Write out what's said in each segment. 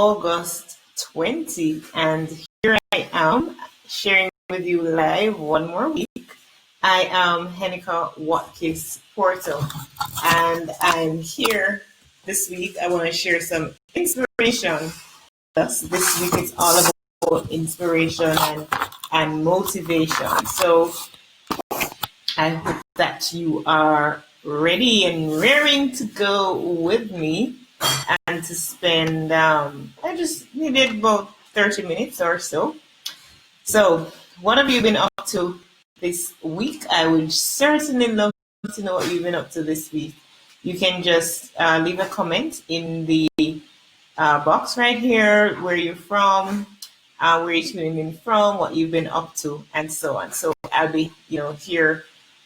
August 20, and here I am sharing with you live one more week. I am Heneka Watkis-Porter, and I'm here this week. I want to share some inspiration. This week it's all about inspiration and motivation. So I hope that you are ready and raring to go with me and to spend, I just needed about 30 minutes or so. So, what have you been up to this week? I would certainly love to know what you've been up to this week. You can just leave a comment in the box right here, where you're from, where you're tuning in from, what you've been up to, and so on. So I'll be, here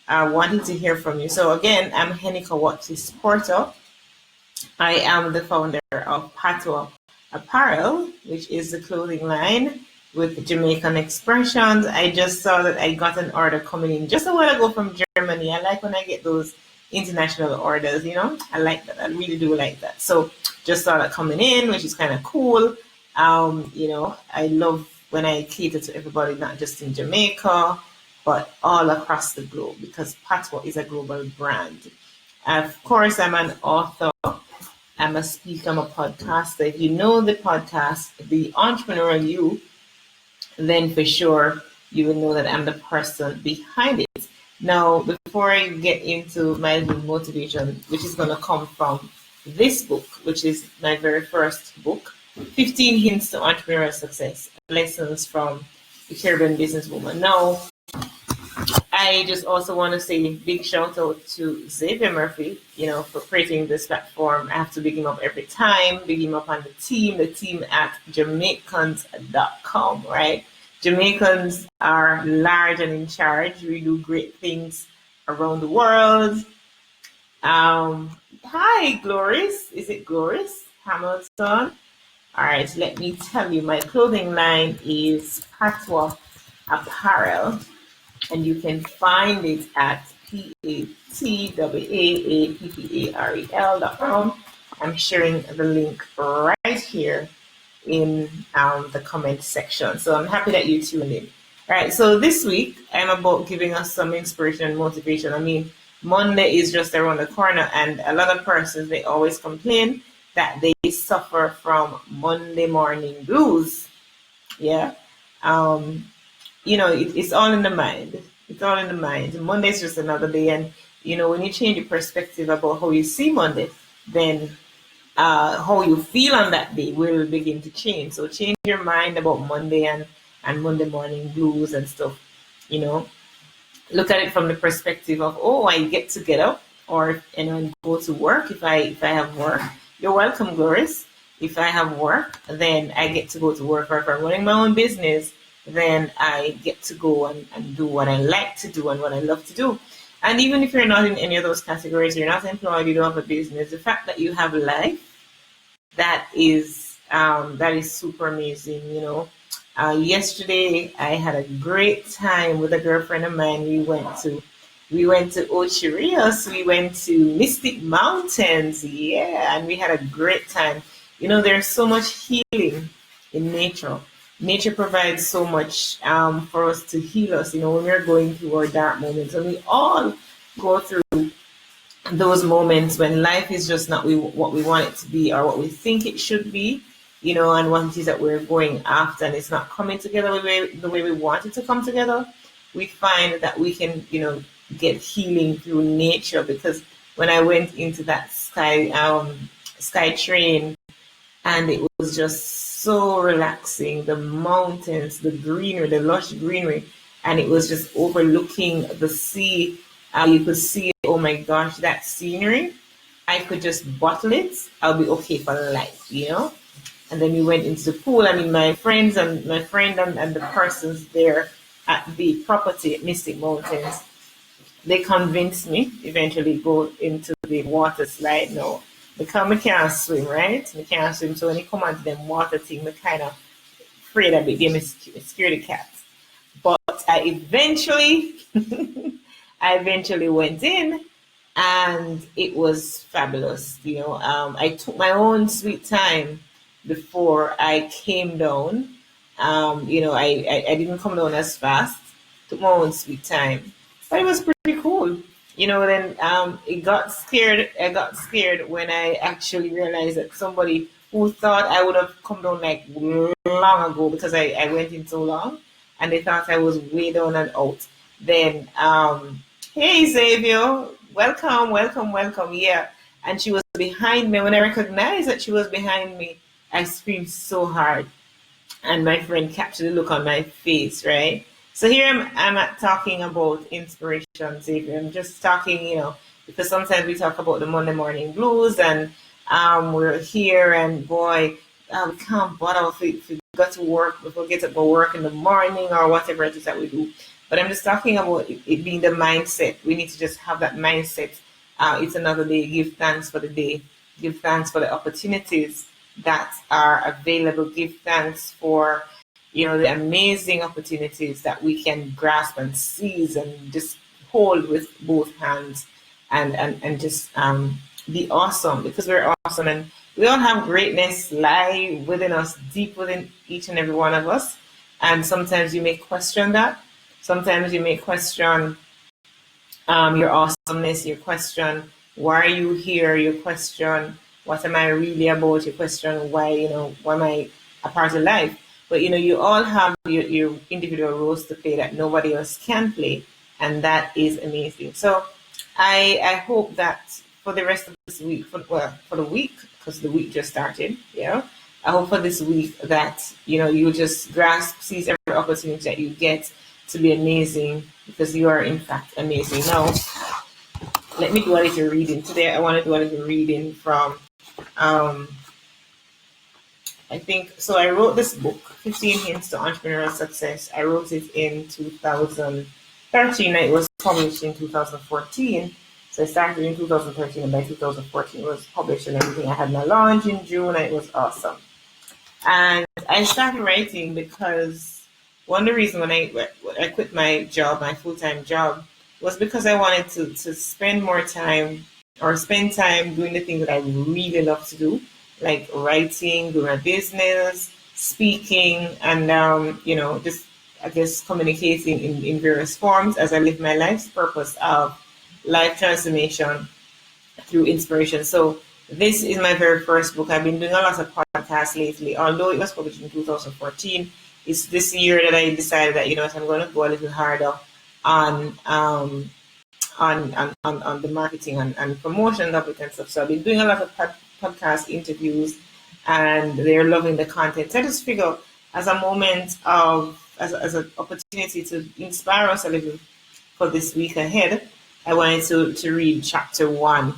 wanting to hear from you. So again, I'm Heneka Watkis-Porter. I am the founder of Patois Apparel, which is the clothing line with Jamaican expressions. I just saw that I got an order coming in just a while ago from Germany. I like when I get those international orders, I like that. I really do like that. So just saw that coming in, which is kind of cool. I love when I cater to everybody, not just in Jamaica, but all across the globe, because Patois is a global brand. Of course, I'm an author. I'm a speaker. I'm a podcaster. If you know the podcast, The Entrepreneurial You, then for sure you will know that I'm the person behind it. Now, before I get into my motivation, which is going to come from this book, which is my very first book, 15 Hints to Entrepreneurial Success, Lessons from the Caribbean Businesswoman. Now, I just also want to say a big shout out to Xavier Murphy, for creating this platform. I have to big him up every time, big him up on the team at Jamaicans.com, right? Jamaicans are large and in charge. We do great things around the world. Hi, Gloris. Is it Gloris Hamilton? All right, let me tell you, my clothing line is Patois Apparel, and you can find it at patwaapparel.com. I'm sharing the link right here in the comment section. So I'm happy that you tuned in. All right, so this week I'm about giving us some inspiration and motivation. I mean, Monday is just around the corner, and a lot of persons, they always complain that they suffer from Monday morning blues. Yeah. It's all in the mind. It's all in the mind. Monday is just another day. And, when you change your perspective about how you see Monday, then how you feel on that day will begin to change. So change your mind about Monday and Monday morning blues and stuff. Look at it from the perspective of, I get to get up or go to work if I have work. You're welcome, Gloris. If I have work, then I get to go to work. Or if I'm running my own business, then I get to go and do what I like to do and what I love to do. And even if you're not in any of those categories, you're not employed, you don't have a business, the fact that you have life, that is super amazing. Yesterday I had a great time with a girlfriend of mine. We went to Ocho Rios. We went to Mystic Mountains, and we had a great time. There's so much healing in nature. Nature provides so much for us to heal us, when we're going through our dark moments. And we all go through those moments when life is just not what we want it to be or what we think it should be, and what it is that we're going after, and it's not coming together the way we want it to come together. We find that we can, get healing through nature, because when I went into that sky train, and it was just so relaxing, the mountains, the greenery, the lush greenery, and it was just overlooking the sea. You could see, oh my gosh, that scenery. I could just bottle it. I'll be okay for life, And then we went into the pool. I mean, my friend and the persons there at the property at Mystic Mountains, they convinced me eventually go into the water slide. No, because I can't swim, right? I can't swim. So when you come onto them water thing, I kind of afraid a bit. Give me scaredy cats. But I eventually went in, and it was fabulous. I took my own sweet time before I came down. I didn't come down as fast. Took my own sweet time, but it was pretty cool. Then it got scared. I got scared when I actually realized that somebody who thought I would have come down like long ago because I went in so long, and they thought I was way down and out. Then, hey Xavier, welcome, welcome, welcome. Yeah, and she was behind me. When I recognized that she was behind me, I screamed so hard, and my friend captured the look on my face, right? So here I'm at talking about inspiration, Xavier. I'm just talking, because sometimes we talk about the Monday morning blues, and we're here, and boy, we can't bother if we got to work, if we get up for work in the morning or whatever it is that we do. But I'm just talking about it being the mindset. We need to just have that mindset. It's another day. Give thanks for the day. Give thanks for the opportunities that are available. Give thanks for the amazing opportunities that we can grasp and seize and just hold with both hands, and just be awesome, because we're awesome, and we all have greatness lie within us, deep within each and every one of us. And sometimes you may question that. Sometimes you may question your awesomeness. You question why are you here. You question what am I really about. You question why am I a part of life. But you all have your individual roles to play that nobody else can play, and that is amazing. So I hope that for the rest of this week, for the week, because the week just started, I hope for this week that you just seize every opportunity that you get to be amazing, because you are in fact amazing. Now, let me do a little reading today. I want to do a little reading from I think so. I wrote this book, 15 Hints to Entrepreneurial Success. I wrote it in 2013. It was published in 2014. So I started in 2013, and by 2014 it was published and everything. I had my launch in June, and it was awesome. And I started writing because one of the reasons when I quit my job, my full-time job, was because I wanted to spend more time, or spend time doing the things that I really love to do, like writing, doing my business, speaking, and just I guess communicating in various forms as I live my life's purpose of life transformation through inspiration. So this is my very first book. I've been doing a lot of podcasts lately, although it was published in 2014. It's this year that I decided that I'm going to go a little harder on the marketing and promotion of it and stuff. So I've been doing a lot of podcast interviews, and they're loving the content. So I just figure as a moment as an opportunity to inspire us a little for this week ahead, I wanted to read chapter 1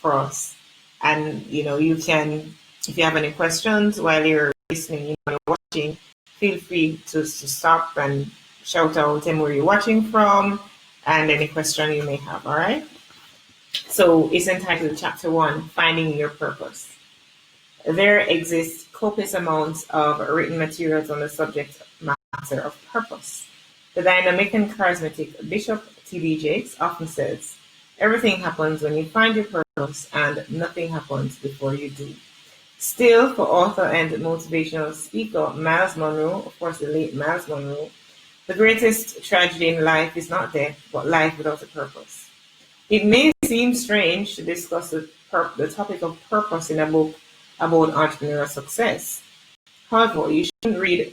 for us. And you can, if you have any questions while you're listening, you're watching, feel free to stop and shout out and where you're watching from and any question you may have. All right. So it's entitled Chapter 1, Finding Your Purpose. There exists copious amounts of written materials on the subject matter of purpose. The dynamic and charismatic Bishop T.D. Jakes often says, everything happens when you find your purpose, and nothing happens before you do. Still, for author and motivational speaker Miles Monroe, of course the late Miles Monroe, the greatest tragedy in life is not death, but life without a purpose. It may seem strange to discuss the topic of purpose in a book about entrepreneurial success. However, you shouldn't read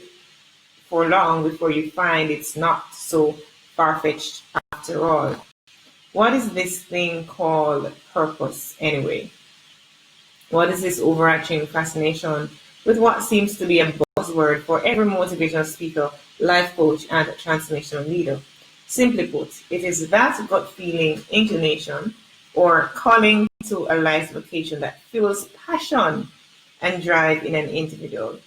for long before you find it's not so far-fetched after all. What is this thing called purpose anyway? What is this overarching fascination with what seems to be a buzzword for every motivational speaker, life coach, and transformational leader? Simply put, it is that gut feeling, inclination, or calling to a life vocation that fuels passion and drive in an individual.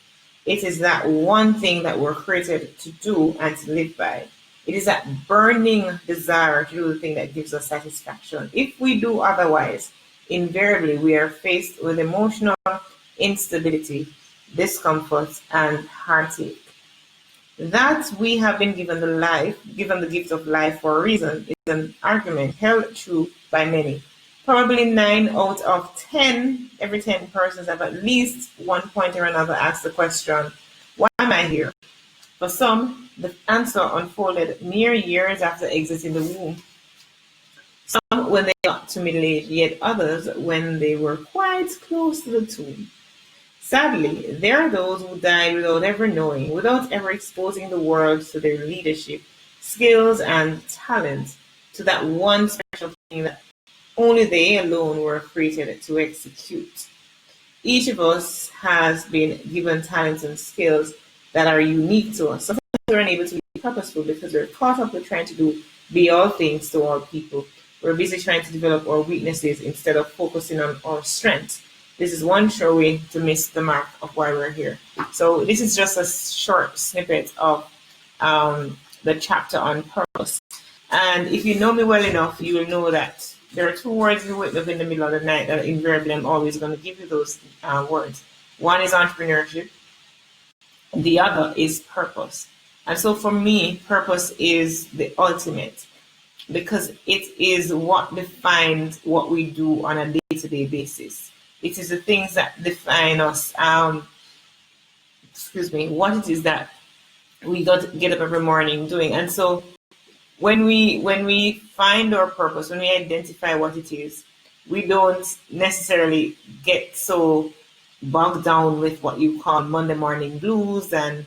It is that one thing that we're created to do and to live by. It is that burning desire to do the thing that gives us satisfaction. If we do otherwise, invariably we are faced with emotional instability, discomfort, and heartache. That we have been given the gift of life for a reason is an argument held true by many. Probably 9 out of 10, every 10 persons have at least one point or another asked the question, why am I here? For some, the answer unfolded mere years after exiting the womb. Some when they got to middle age, yet others when they were quite close to the tomb. Sadly, there are those who died without ever knowing, without ever exposing the world to their leadership, skills, and talent, to that one special thing that only they alone were created to execute. Each of us has been given talents and skills that are unique to us. Sometimes we're unable to be purposeful because we're caught up with trying to be all things to all people. We're busy trying to develop our weaknesses instead of focusing on our strengths. This is one sure way to miss the mark of why we're here. So this is just a short snippet of the chapter on purpose. And if you know me well enough, you will know that there are two words you wake up in the middle of the night that invariably I'm always going to give you those words. One is entrepreneurship. The other is purpose. And so for me, purpose is the ultimate because it is what defines what we do on a day-to-day basis. It is the things that define us. What it is that we got to get up every morning doing. And so when we find our purpose, when we identify what it is, we don't necessarily get so bogged down with what you call Monday morning blues, and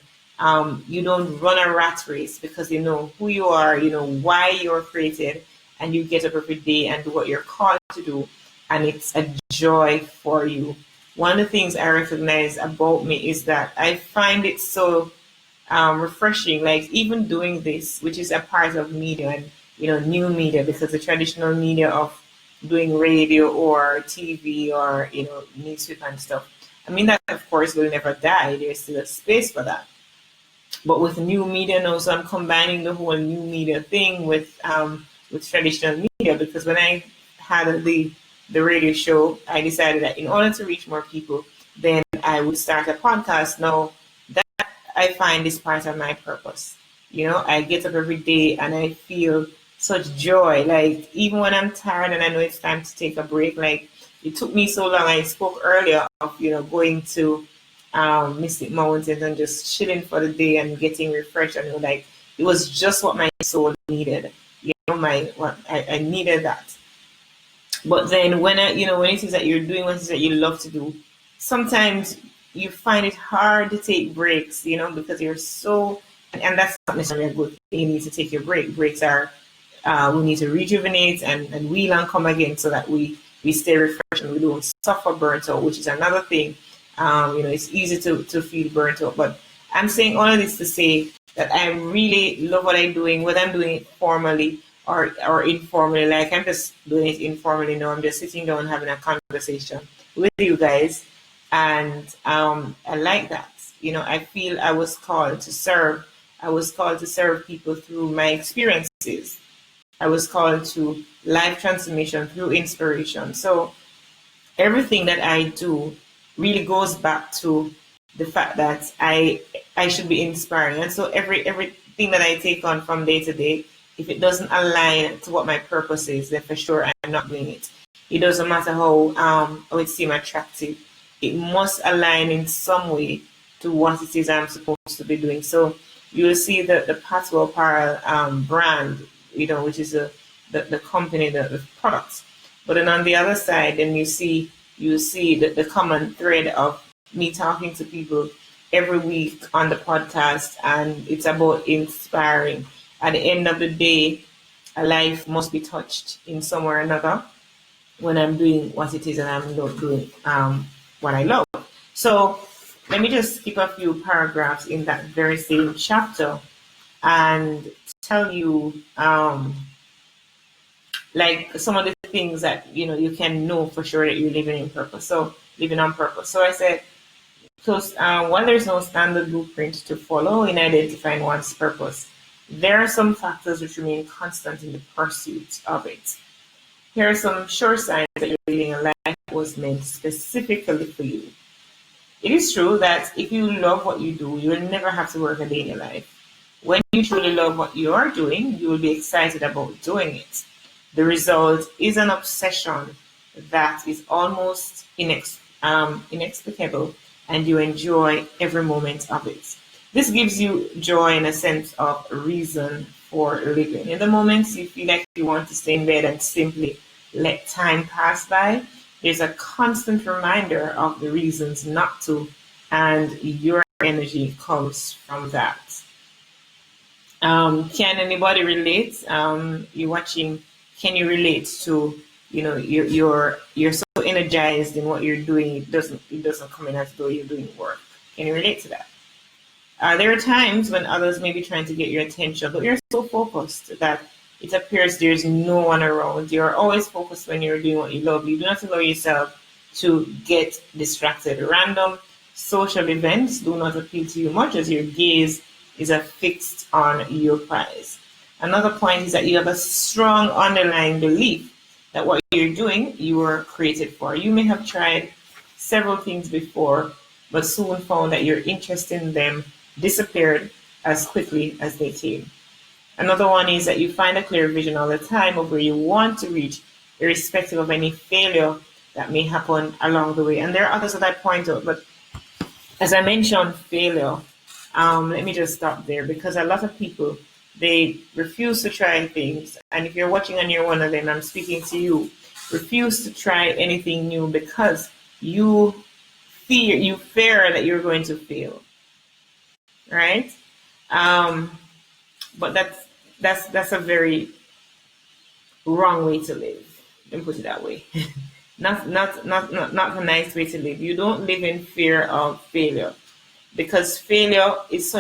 you don't run a rat race because you know who you are, you know why you're created, and you get up every day and do what you're called to do, and it's a joy for you. One of the things I recognize about me is that I find it so refreshing, like even doing this, which is a part of media and new media, because the traditional media of doing radio or TV or newspaper and stuff. I mean that of course will never die. There's still a space for that. But with new media now, so I'm combining the whole new media thing with traditional media, because when I had the radio show, I decided that in order to reach more people, then I would start a podcast. Now that I find is part of my purpose. I get up every day and I feel such joy. Like even when I'm tired and I know it's time to take a break, like it took me so long. I spoke earlier of going to Mystic Mountains and just chilling for the day and getting refreshed, and like it was just what my soul needed. I needed that. But then when when it is that you're doing what it is that you love to do, sometimes you find it hard to take breaks, because you're so, and that's not necessarily a good thing. You need to take your break. Breaks are, we need to rejuvenate and wheel and come again so that we stay refreshed and we don't suffer burnt out, which is another thing. It's easy to feel burnt out. But I'm saying all of this to say that I really love what I'm doing, whether I'm doing it formally or informally. Like I'm just doing it informally now. I'm just sitting down having a conversation with you guys. And I like that. I feel I was called to serve. I was called to serve people through my experiences. I was called to life transformation through inspiration. So everything that I do really goes back to the fact that I should be inspiring. And so everything that I take on from day to day, if it doesn't align to what my purpose is, then for sure I'm not doing it. It doesn't matter how it seems attractive. It must align in some way to what it is I'm supposed to be doing. So you will see that the Patwell Apparel brand, which is the company, the products. But then on the other side, then you see the common thread of me talking to people every week on the podcast, and it's about inspiring. At the end of the day, a life must be touched in some or another when I'm doing what it is and I'm not doing what I love. So let me just skip a few paragraphs in that very same chapter and tell you like some of the things that you can know for sure that you're living in purpose. So living on purpose. So I said, while there's no standard blueprint to follow in identifying one's purpose, there are some factors which remain constant in the pursuit of it. Here are some sure signs that you're living a life that was meant specifically for you. It is true that if you love what you do, you will never have to work a day in your life. When you truly love what you are doing, you will be excited about doing it. The result is an obsession that is almost inexplicable, and you enjoy every moment of it. This gives you joy and a sense of reason for living. In the moments you feel like you want to stay in bed and simply let time pass by, there's a constant reminder of the reasons not to, and your energy comes from that. Can anybody relate? You're watching. Can you relate to, you're so energized in what you're doing? It doesn't come in as though you're doing work. Can you relate to that? There are times when others may be trying to get your attention, but you're so focused that it appears there's no one around. You're always focused when you're doing what you love. You do not allow yourself to get distracted. Random social events do not appeal to you much as your gaze is fixed on your prize. Another point is that you have a strong underlying belief that what you're doing, you were created for. You may have tried several things before, but soon found that your interest in them disappeared as quickly as they came. Another one is that you find a clear vision all the time of where you want to reach, irrespective of any failure that may happen along the way. And there are others that I point out, but as I mentioned, failure, let me just stop there, because a lot of people, they refuse to try things. And if you're watching and you're one of them, I'm speaking to you. Refuse to try anything new because you fear that you're going to fail, right? But that's a very wrong way to live. Let me put it that way. not a nice way to live. You don't live in fear of failure, because failure is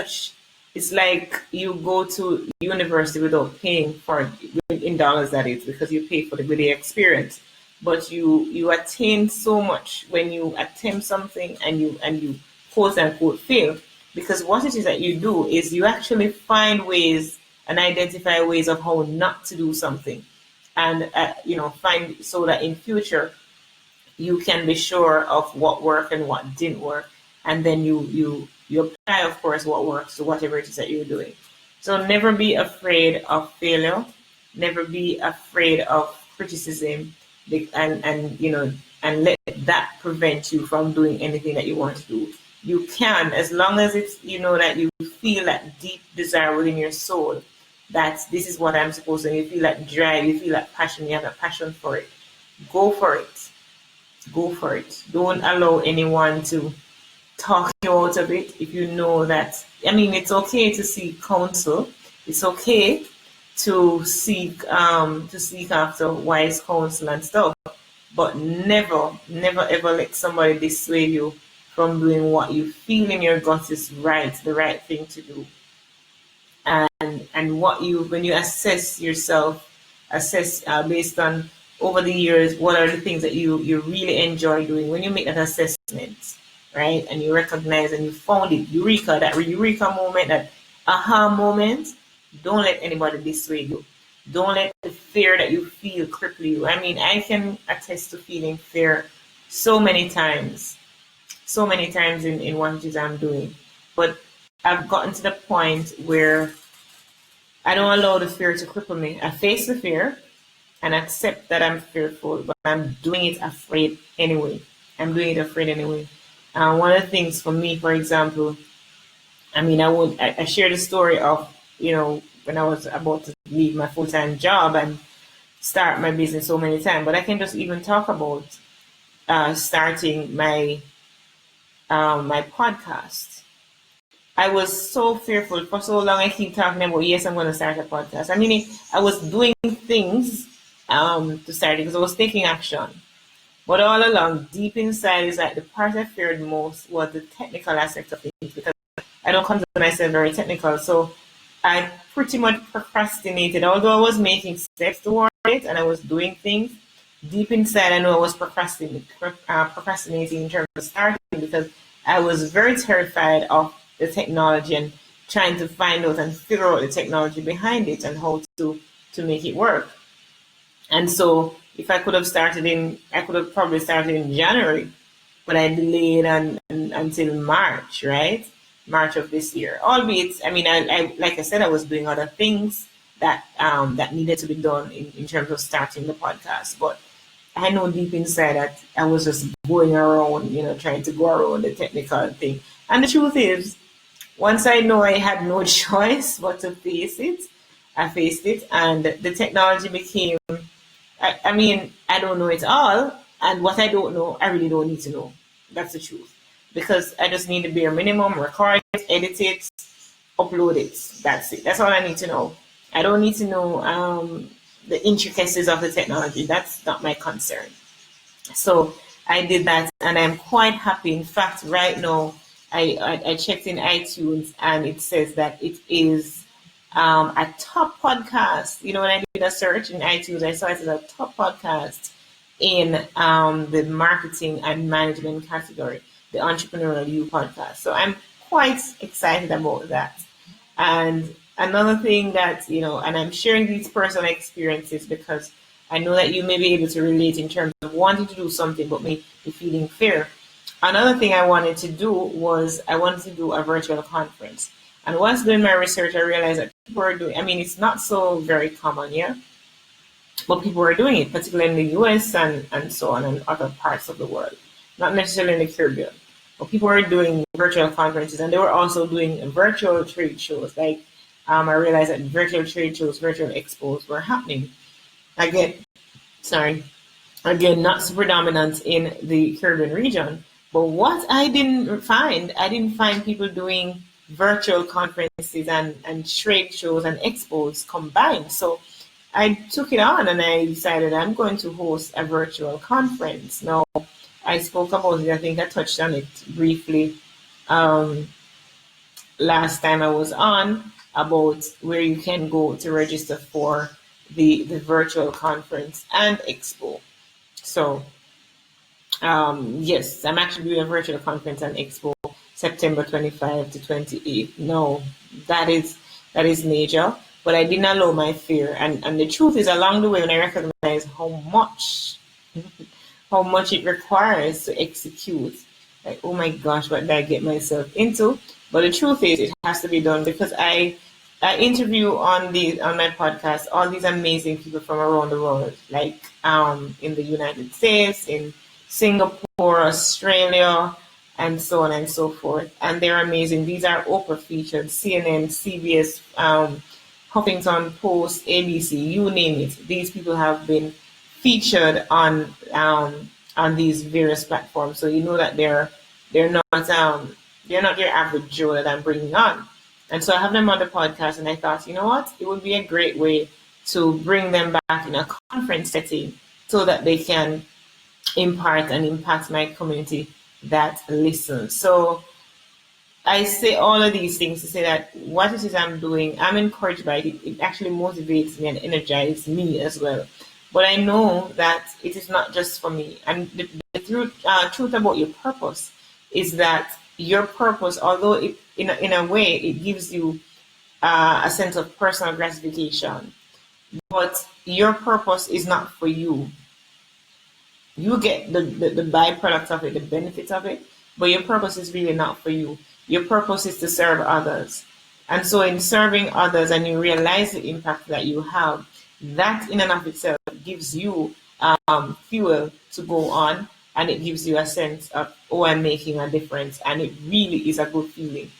it's like you go to university without paying for it, in dollars that is, because you pay for the experience. But you attain so much when you attempt something and you quote unquote fail, because what it is that you do is you actually find ways and identify ways of how not to do something, and find, so that in future you can be sure of what worked and what didn't work, and then you apply, of course, what works to whatever it is that you're doing. So never be afraid of failure, never be afraid of criticism, and let that prevent you from doing anything that you want to do. You can, as long as it's, that you feel that deep desire within your soul that this is what I'm supposed to do. You feel that drive, you feel that passion, you have a passion for it. Go for it. Go for it. Don't allow anyone to talk you out of it. If you know that, it's okay to seek counsel. It's okay to seek after wise counsel and stuff, but never ever let somebody dissuade you from doing what you feel in your gut is right, the right thing to do. And when you assess yourself, based on over the years, what are the things that you really enjoy doing. When you make that assessment, right, and you recognize and you found it, that eureka moment, that aha moment, don't let anybody dissuade you. Don't let the fear that you feel cripple you. I can attest to feeling fear so many times in what it is I'm doing. But I've gotten to the point where I don't allow the fear to cripple me. I face the fear and accept that I'm fearful, but I'm doing it afraid anyway. One of the things for me, for example, I share the story of, when I was about to leave my full-time job and start my business so many times, but I can just even talk about starting my podcast. I was so fearful for so long. I keep talking about, yes, I'm going to start a podcast. I was doing things to start it because I was taking action. But all along, deep inside, is like the part I feared most was the technical aspect of things, because I don't consider myself very technical. So I pretty much procrastinated. Although I was making steps toward it and I was doing things, deep inside I know I was procrastinating in terms of starting, because I was very terrified of the technology and trying to find out and figure out the technology behind it and how to make it work. And so if I could have probably started in January, but I delayed until March, right? March of this year. Albeit, I like I said, I was doing other things that needed to be done in terms of starting the podcast. But I know deep inside that I was just going around, trying to go around the technical thing. And the truth is, once I know I had no choice but to face it, I faced it, and the technology became. I mean, I don't know it all, and what I don't know, I really don't need to know. That's the truth, because I just need the bare minimum: record it, edit it, upload it. That's it. That's all I need to know. I don't need to know the intricacies of the technology. That's not my concern. So I did that, and I'm quite happy. In fact, right now, I checked in iTunes, and it says that it is a top podcast. When I did a search in iTunes, I saw it as a top podcast in the marketing and management category, the Entrepreneurial You podcast. So I'm quite excited about that. And another thing that, and I'm sharing these personal experiences because I know that you may be able to relate in terms of wanting to do something but may be feeling fear. Another thing I wanted to do was I wanted to do a virtual conference. And whilst doing my research, I realized that people are doing, it's not so very common here, but people are doing it, particularly in the US and so on, and other parts of the world, not necessarily in the Caribbean. But people are doing virtual conferences, and they were also doing virtual trade shows. Like I realized that virtual trade shows, virtual expos were happening. Again, not super dominant in the Caribbean region. But what I didn't find people doing virtual conferences and trade shows and expos combined. So I took it on, and I decided I'm going to host a virtual conference. Now, I spoke about it, I think I touched on it briefly last time I was on, about where you can go to register for the virtual conference and expo. So, yes, I'm actually doing a virtual conference and expo September 25 to 28. No, that is major, but I didn't allow my fear. And the truth is, along the way, when I recognize how much it requires to execute, like, oh my gosh, what did I get myself into? But the truth is, it has to be done, because I interview on my podcast all these amazing people from around the world, like in the United States, in Singapore, Australia, and so on and so forth. And they're amazing. These are Oprah featured, CNN, CBS, Huffington Post, ABC, you name it. These people have been featured on these various platforms. So you know that they're not your average Joe that I'm bringing on. And so I have them on the podcast, and I thought, you know what, it would be a great way to bring them back in a conference setting so that they can impart and impact my community that listens. So I say all of these things to say that what it is I'm doing, I'm encouraged by it. It actually motivates me and energizes me as well. But I know that it is not just for me. And the truth about your purpose is that your purpose, although it, in a way, it gives you a sense of personal gratification, but your purpose is not for you. You get the byproduct of it, the benefits of it, but your purpose is really not for you. Your purpose is to serve others. And so in serving others, and you realize the impact that you have, that in and of itself gives you fuel to go on, and it gives you a sense of, oh, I'm making a difference, and it really is a good feeling.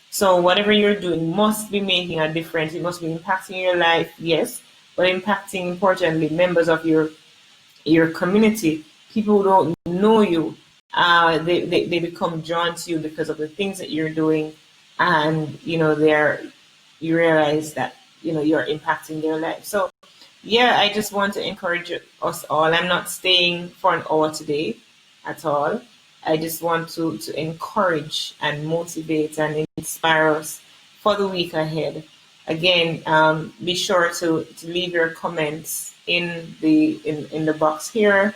So whatever you're doing must be making a difference. It must be impacting your life, yes, but impacting, importantly, members of your community, people who don't know you. They become drawn to you because of the things that you're doing, and you realize that you're impacting their life. So yeah, I just want to encourage us all. I'm not staying for an hour today at all. I just want to encourage and motivate and inspire us for the week ahead. Again, be sure to leave your comments in the box here.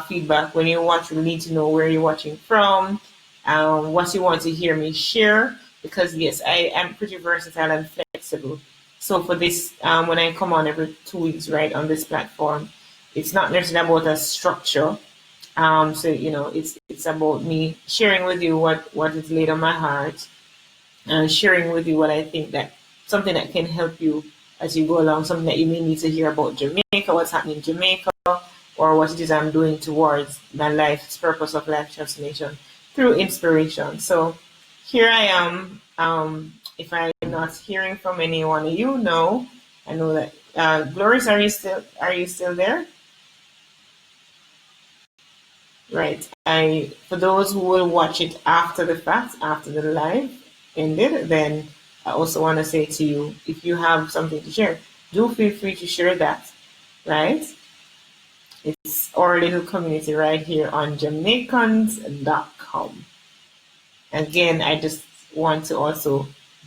Feedback when you watch. We need to know where you're watching from, what you want to hear me share. Because yes, I am pretty versatile and flexible. So for this, when I come on every 2 weeks, right, on this platform, it's not necessarily about a structure. So it's about me sharing with you what is laid on my heart, and sharing with you what I think that something that can help you as you go along, something that you may need to hear about Jamaica, what's happening in Jamaica, or what it is I'm doing towards my life's purpose of life transformation through inspiration. So here I am. If I'm not hearing from anyone, I know that Gloris, are you still there? Right. I For those who will watch it after the fact, after the live ended, then I also want to say to you, if you have something to share, do feel free to share that. Right? It's our little community right here on Jamaicans.com. Again, I just want to also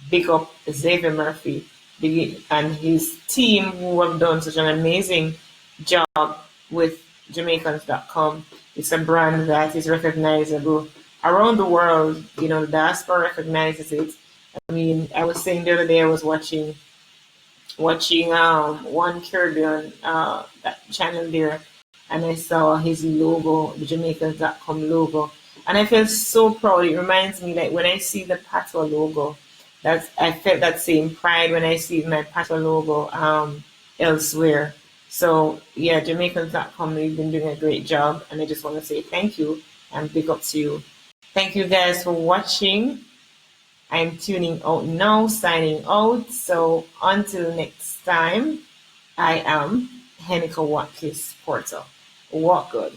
big up Xavier Murphy and his team who have done such an amazing job with Jamaicans.com. It's a brand that is recognizable around the world. The diaspora recognizes it. I mean, I was saying the other day I was watching One Caribbean that channel there, and I saw his logo, the Jamaicans.com logo, and I felt so proud. It reminds me that when I see the Patois logo, that I felt that same pride when I see my Patois logo elsewhere. So yeah, Jamaicans.com, you've been doing a great job, and I just want to say thank you and big up to you. Thank you guys for watching. I'm tuning out now, signing out. So until next time, I am Heneka Watkis-Porter. Walk good.